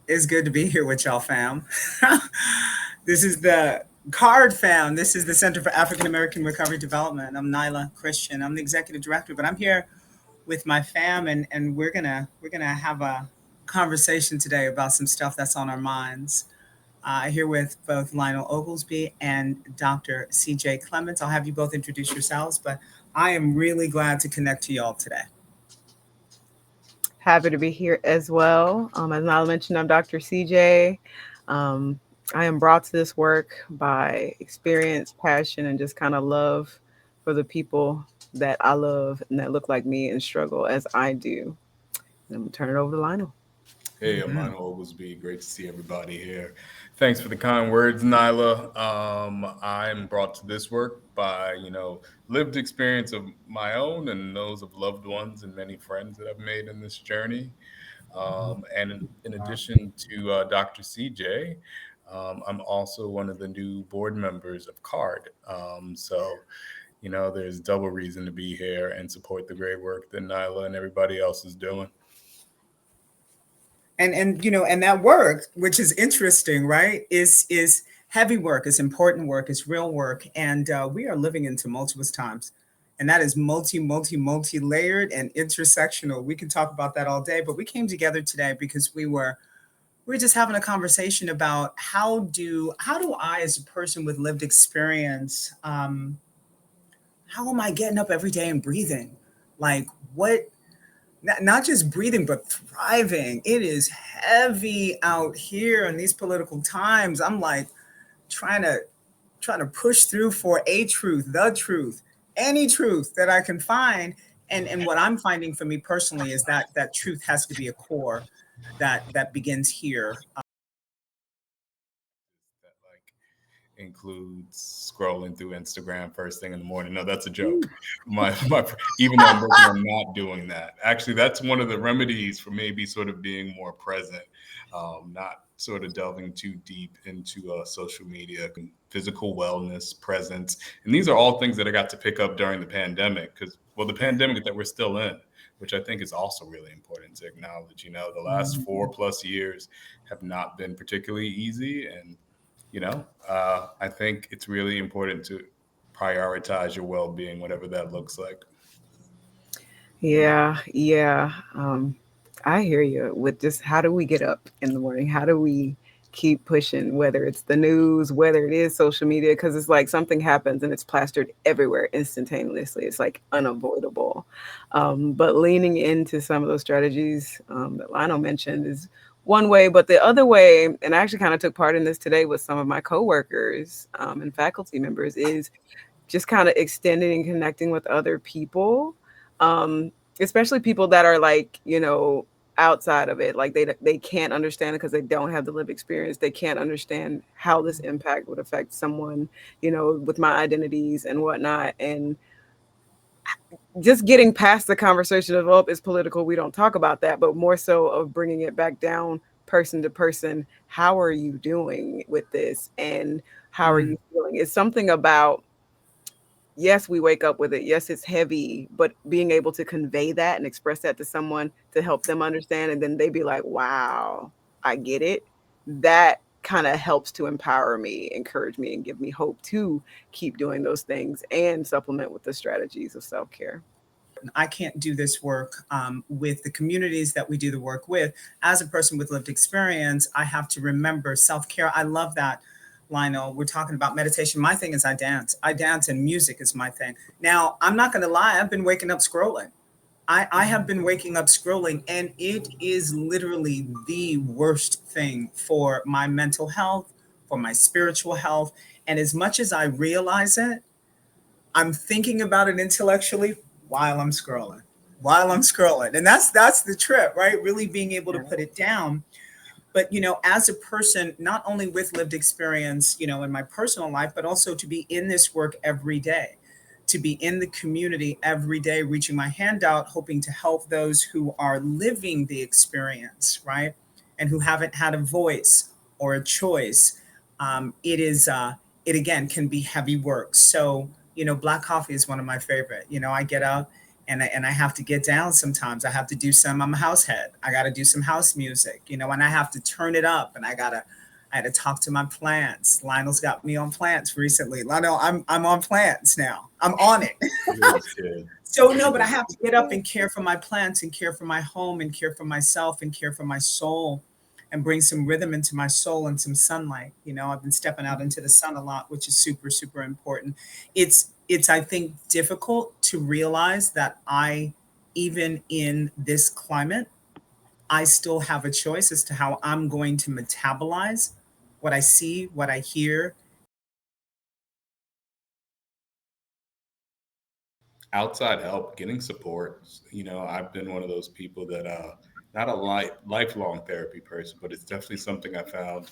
It's good to be here with y'all, fam. This is the CAARD fam. This is the Center for African American Recovery Development. I'm Nyla Christian. I'm the executive director, but I'm here with my fam, and we're gonna have a conversation today about some stuff that's on our minds. Here with both Lionel Oglesby and Dr. CJ Clements. I'll have you both introduce yourselves, but I am really glad to connect to y'all today. Happy to be here as well. As Nala mentioned, I'm Dr. CJ. Um, I am brought to this work by experience, passion, and just kind of love for the people that I love and that look like me and struggle as I do. And I'm going to turn it over to Lionel. Hey, I'm Lionel Oglesby. Great to see everybody here. Thanks for the kind words, Nyla. I'm brought to this work by, lived experience of my own and those of loved ones and many friends that I've made in this journey. And in addition to Dr. CJ, I'm also one of the new board members of CARD. There's double reason to be here and support the great work that Nyla and everybody else is doing. And that work, which is interesting, right, is heavy work, is important work, is real work, and we are living in tumultuous times, and that is multi layered and intersectional. We can talk about that all day, but we came together today because we were just having a conversation about how do I, as a person with lived experience, how am I getting up every day and breathing, like what, not just breathing but thriving. It is heavy out here in these political times. I'm like trying to push through for a truth, the truth, any truth that I can find. And what I'm finding for me personally is that that truth has to be a core that begins here. That includes scrolling through Instagram first thing in the morning. No, that's a joke. My even though I'm working on not doing that. Actually, that's one of the remedies for maybe sort of being more present, not sort of delving too deep into social media, physical wellness, presence, and these are all things that I got to pick up during the pandemic because the pandemic that we're still in. Which I think is also really important to acknowledge. The last Mhm. 4+ years have not been particularly easy, and I think it's really important to prioritize your well-being, whatever that looks like. Yeah. I hear you with just how do we get up in the morning? How do we keep pushing, whether it's the news, whether it is social media, because it's like something happens and it's plastered everywhere instantaneously. It's like unavoidable. But leaning into some of those strategies that Lionel mentioned is one way, but the other way, and I actually kind of took part in this today with some of my coworkers and faculty members, is just kind of extending and connecting with other people, um, especially people that are like, outside of it, like they can't understand it because they don't have the lived experience. They can't understand how this impact would affect someone, with my identities and whatnot. And just getting past the conversation of, oh, it's political, we don't talk about that, but more so of bringing it back down person to person. How are you doing with this? And how are Mm. you feeling? It's something about, yes, we wake up with it. Yes, it's heavy, but being able to convey that and express that to someone to help them understand, and then they be like, wow, I get it. That kind of helps to empower me, encourage me, and give me hope to keep doing those things and supplement with the strategies of self care. I can't do this work with the communities that we do the work with. As a person with lived experience, I have to remember self care. I love that, Lionel. We're talking about meditation. My thing is I dance. I dance, and music is my thing. Now, I'm not going to lie, I've been waking up scrolling. I have been waking up scrolling, and it is literally the worst thing for my mental health, for my spiritual health. And as much as I realize it, I'm thinking about it intellectually while I'm scrolling. While I'm scrolling. And that's the trip, right? Really being able to put it down. But as a person, not only with lived experience, in my personal life, but also to be in this work every day, to be in the community every day, reaching my hand out, hoping to help those who are living the experience, right? And who haven't had a voice or a choice. It again can be heavy work. So, black coffee is one of my favorite. I get up and I have to get down sometimes. I have to do some. I'm a house head. I got to do some house music, and I have to turn it up. And I had to talk to my plants. Lionel's got me on plants recently. Lionel, I'm on plants now. I'm on it. Look at this kid. So no, but I have to get up and care for my plants and care for my home and care for myself and care for my soul and bring some rhythm into my soul and some sunlight. I've been stepping out into the sun a lot, which is super, super important. It's I think difficult to realize that even in this climate, I still have a choice as to how I'm going to metabolize what I see, what I hear. Outside help, getting support. I've been one of those people that not a lifelong therapy person, but it's definitely something I found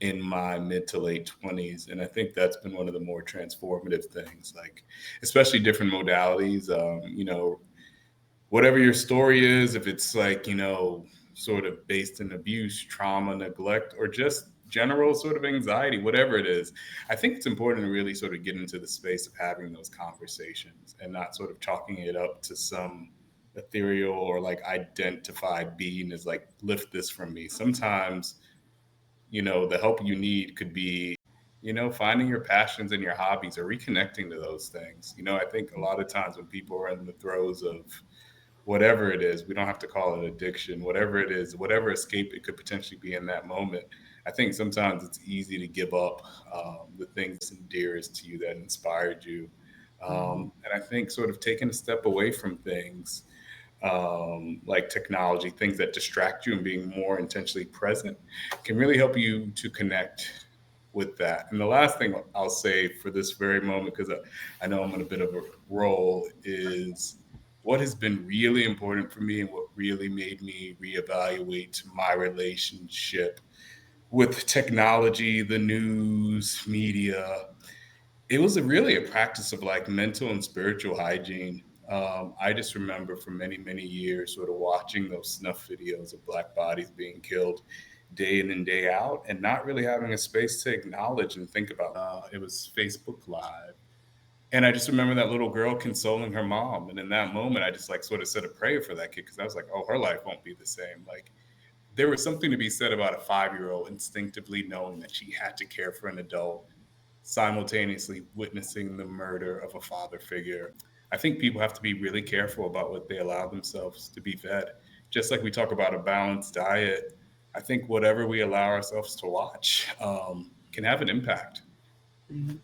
in my mid to late 20s, and I think that's been one of the more transformative things, like especially different modalities. Whatever your story is, if it's like, sort of based in abuse, trauma, neglect, or just general sort of anxiety, whatever it is, I think it's important to really sort of get into the space of having those conversations and not sort of chalking it up to some ethereal or like identified being as like, lift this from me. Sometimes, the help you need could be, finding your passions and your hobbies or reconnecting to those things. I think a lot of times when people are in the throes of whatever it is, we don't have to call it addiction, whatever it is, whatever escape it could potentially be in that moment. I think sometimes it's easy to give up the things dearest to you that inspired you. And I think sort of taking a step away from things like technology, things that distract you, and being more intentionally present can really help you to connect with that. And the last thing I'll say for this very moment, because I know I'm in a bit of a role, is what has been really important for me and what really made me reevaluate my relationship with technology, the news, media. It was really a practice of like mental and spiritual hygiene. I just remember for many, many years sort of watching those snuff videos of Black bodies being killed day in and day out and not really having a space to acknowledge and think about. It was Facebook Live. And I just remember that little girl consoling her mom. And in that moment, I just like sort of said a prayer for that kid because I was like, oh, her life won't be the same. Like, there was something to be said about a 5-year old instinctively knowing that she had to care for an adult, simultaneously witnessing the murder of a father figure. I think people have to be really careful about what they allow themselves to be fed. Just like we talk about a balanced diet, I think whatever we allow ourselves to watch can have an impact. Mhm.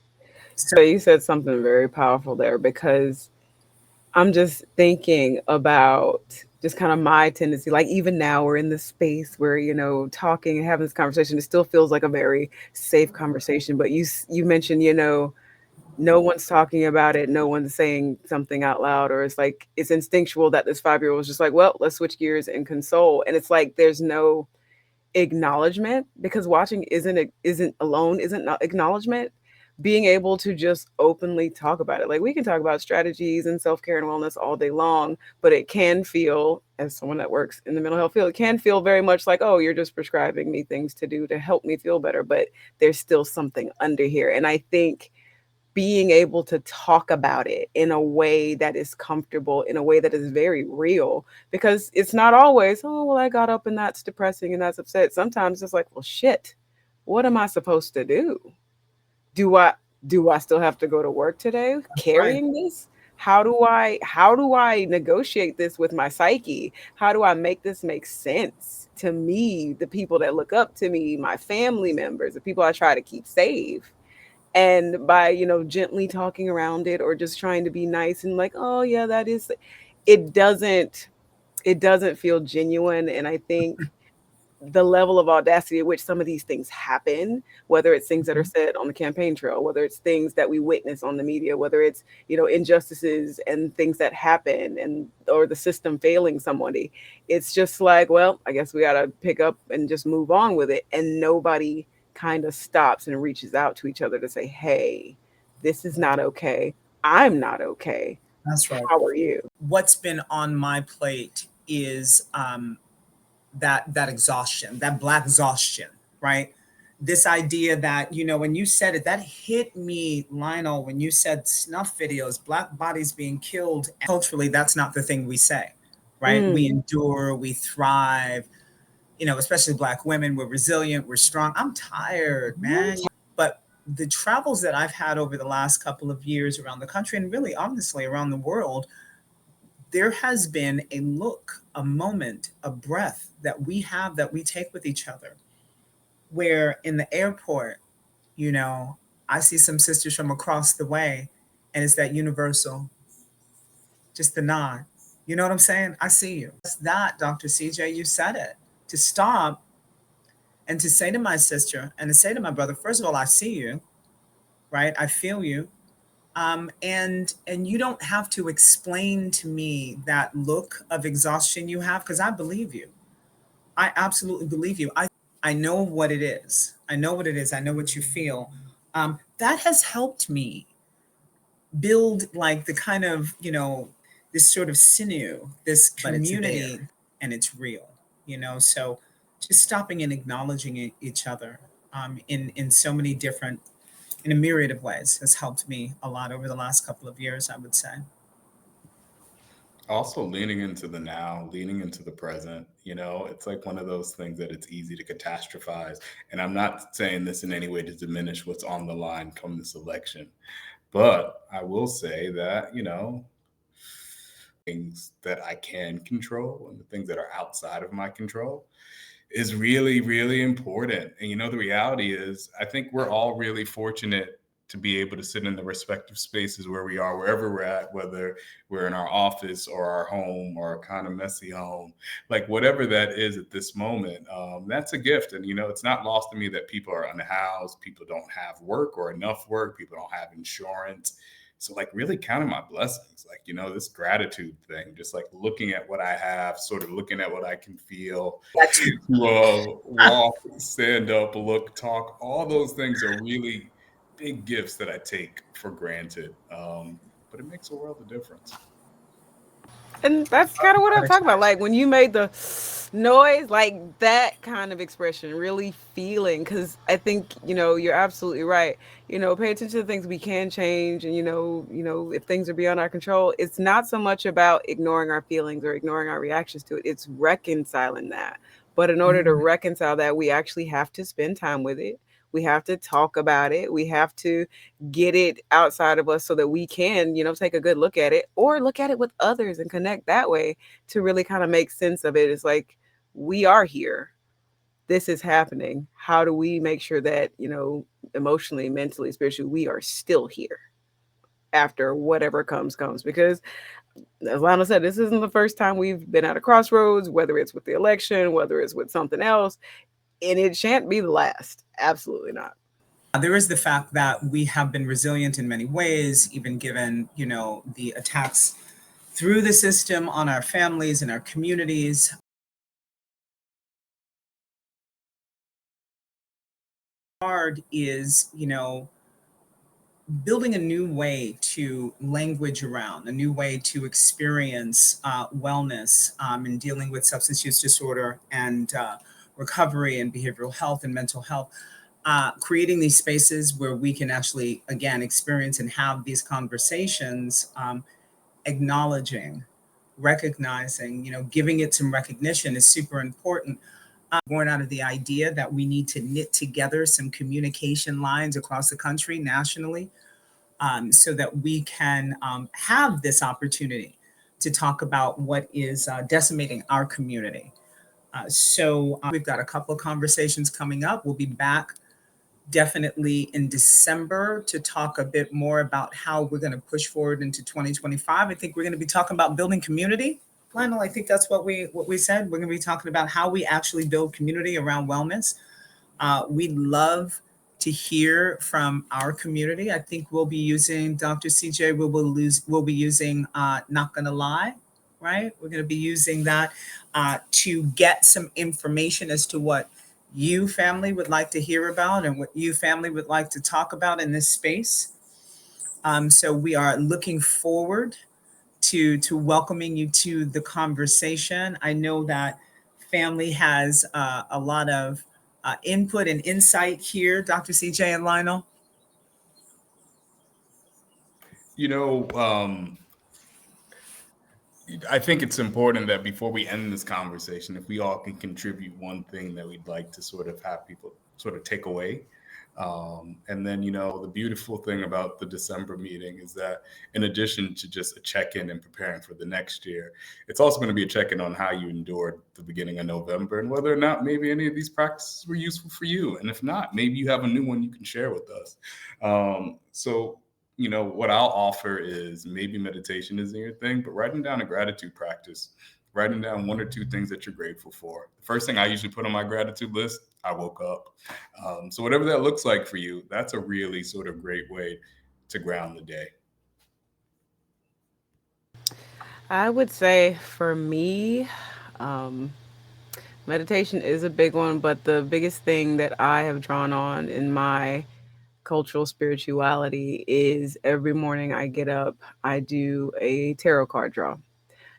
So you said something very powerful there because I'm just thinking about just kind of my tendency. Like even now, we're in this space where talking and having this conversation. It still feels like a very safe conversation. But you mentioned no one's talking about it, no one's saying something out loud, or it's like it's instinctual that this 5-year old is just like, well, let's switch gears and console, and it's like there's no acknowledgement because watching isn't alone, isn't not acknowledgement. Being able to just openly talk about it, like we can talk about strategies and self-care and wellness all day long, but it can feel, as someone that works in the mental health field, it can feel very much like, oh, you're just prescribing me things to do to help me feel better, but there's still something under here. And I think being able to talk about it in a way that is comfortable, in a way that is very real, because it's not always, oh, well, I got up and that's depressing and that's upset. Sometimes it's like, well, shit, what am I supposed to do? Do I do I still have to go to work today Right. carrying this? How do I negotiate this with my psyche? How do I make this make sense to me, the people that look up to me, my family members, the people I try to keep safe? And by gently talking around it or just trying to be nice and like, oh yeah, that is, it doesn't it doesn't feel genuine. And I think the level of audacity at which some of these things happen, whether it's things that are Mhm. said on the campaign trail, whether it's things that we witness on the media, whether it's injustices and things that happen, and or the system failing somebody, it's just like, well, I guess we got to pick up and just move on with it, and nobody kind of stops and reaches out to each other to say, hey, this is not okay, I'm not okay, That's right. how are you? What's been on my plate is that exhaustion, that black exhaustion, right? this idea that, when you said it, that hit me, Lionel, when you said snuff videos, Black bodies being killed. Culturally, that's not the thing we say, right? We endure, we thrive, especially Black women. We're resilient, we're strong. I'm tired, man. But the travels that I've had over the last couple of years around the country, and really honestly around the world, there has been a look, a moment, a breath that we have, that we take with each other, where in the airport, I see some sisters from across the way, and it's that universal, just the nod. You know what I'm saying? I see you. It's that, Dr. CJ, you said it. To stop and to say to my sister and to say to my brother, first of all, I see you, right? I feel you. And you don't have to explain to me that look of exhaustion you have, because I believe you. I absolutely believe you. I know what it is. I know what it is. I know what you feel. That has helped me build like the kind of, this sort of sinew, this community, and it's real, so just stopping and acknowledging each other in so many different, in a myriad of ways, has helped me a lot over the last couple of years, I would say. Also leaning into the now, leaning into the present, it's like one of those things that it's easy to catastrophize. And I'm not saying this in any way to diminish what's on the line come this election, but I will say that, things that I can control and the things that are outside of my control is really, really important. And the reality is, I think we're all really fortunate to be able to sit in the respective spaces where we are, wherever we're at, whether we're in our office or our home or a kind of messy home, like whatever that is at this moment, that's a gift. And, it's not lost to me that people are unhoused, people don't have work or enough work, people don't have insurance. So like really counting my blessings, like, this gratitude thing, just like looking at what I have, sort of looking at what I can feel, walk, stand up, look, talk, all those things are really big gifts that I take for granted. But it makes a world of difference. And that's kind of what I'm talking about. Like when you made the noise, like that kind of expression, really feeling. Because I think you're absolutely right. Pay attention to the things we can change, and if things are beyond our control, it's not so much about ignoring our feelings or ignoring our reactions to it. It's reconciling that. But in order to reconcile that, we actually have to spend time with it. We have to talk about it. We have to get it outside of us so that we can, take a good look at it or look at it with others and connect that way to really kind of make sense of it. It's like, we are here. This is happening. How do we make sure that, emotionally, mentally, spiritually, we are still here after whatever comes? Because as Lana said, this isn't the first time we've been at a crossroads, whether it's with the election, whether it's with something else, and it shan't be the last. Absolutely not. There is the fact that we have been resilient in many ways, even given, the attacks through the system on our families and our communities. CAARD is, building a new way to language around, a new way to experience wellness in dealing with substance use disorder and recovery and behavioral health and mental health. Creating these spaces where we can actually, again, experience and have these conversations, acknowledging, recognizing, giving it some recognition is super important. Born out of the idea that we need to knit together some communication lines across the country, nationally, so that we can have this opportunity to talk about what is decimating our community. So we've got a couple of conversations coming up. We'll be back definitely in December to talk a bit more about how we're going to push forward into 2025. I think we're going to be talking about building community. Lionel, I think that's what we said. We're going to be talking about how we actually build community around wellness. We'd love to hear from our community. I think we'll be using, Dr. CJ, we'll be using Not Gonna Lie, right? We're going to be using that to get some information as to what you family would like to hear about and what you family would like to talk about in this space. So we are looking forward to welcoming you to the conversation. I know that family has a lot of input and insight here, Dr. CJ and Lionel? You know, I think it's important that before we end this conversation, if we all can contribute one thing that we'd like to sort of have people sort of take away. And then, the beautiful thing about the December meeting is that in addition to just a check-in and preparing for the next year, it's also going to be a check-in on how you endured the beginning of November and whether or not maybe any of these practices were useful for you. And if not, maybe you have a new one you can share with us. So what I'll offer is maybe meditation isn't your thing, but writing down a gratitude practice, writing down one or two things that you're grateful for. The first thing I usually put on my gratitude list, I woke up. So whatever that looks like for you, that's a really sort of great way to ground the day. I would say for me, meditation is a big one, but the biggest thing that I have drawn on in my cultural spirituality is every morning I get up, I do a tarot card draw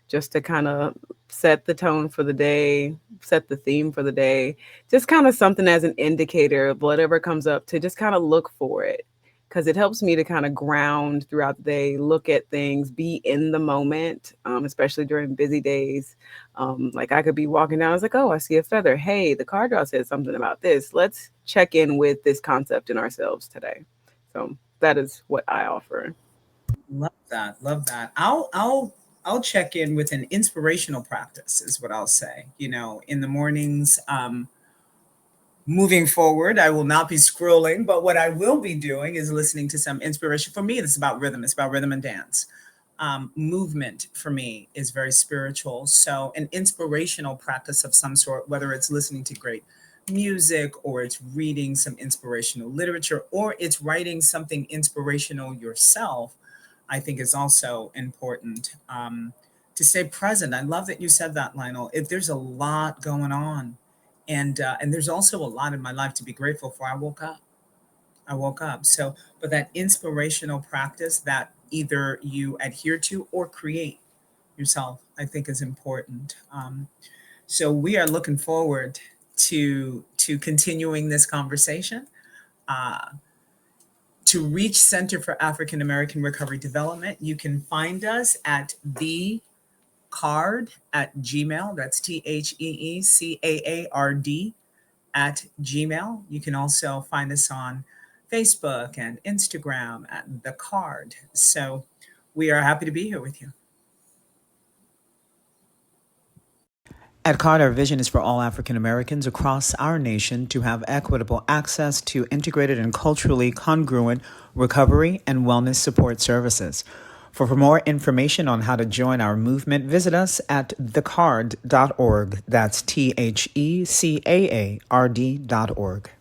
just to kind of set the tone for the day, set the theme for the day, just kind of something as an indicator of whatever comes up to just kind of look for it. Because it helps me to kind of ground throughout the day, look at things, be in the moment, especially during busy days. Like I could be walking down, I was like, oh, I see a feather. Hey, the card draw said something about this. Let's check in with this concept in ourselves today. So that is what I offer. Love that. Love that. I'll check in with an inspirational practice is what I'll say. In the mornings, moving forward, I will not be scrolling, but what I will be doing is listening to some inspiration. For me, it's about rhythm. It's about rhythm and dance. Movement for me is very spiritual. So an inspirational practice of some sort, whether it's listening to great music or it's reading some inspirational literature or it's writing something inspirational yourself, I think is also important to stay present. I love that you said that, Lionel. If there's a lot going on, and there's also a lot in my life to be grateful for. I woke up. So, but that inspirational practice that either you adhere to or create yourself, I think is important. So we are looking forward to continuing this conversation. To reach Center for African American Recovery Development, you can find us at the CAARD at Gmail. That's TheeCaard at Gmail. You can also find us on Facebook and Instagram at the CAARD. So we are happy to be here with you. At CAARD, our vision is for all African Americans across our nation to have equitable access to integrated and culturally congruent recovery and wellness support services. For more information on how to join our movement, visit us at thecaard.org. That's TheCaARD.org.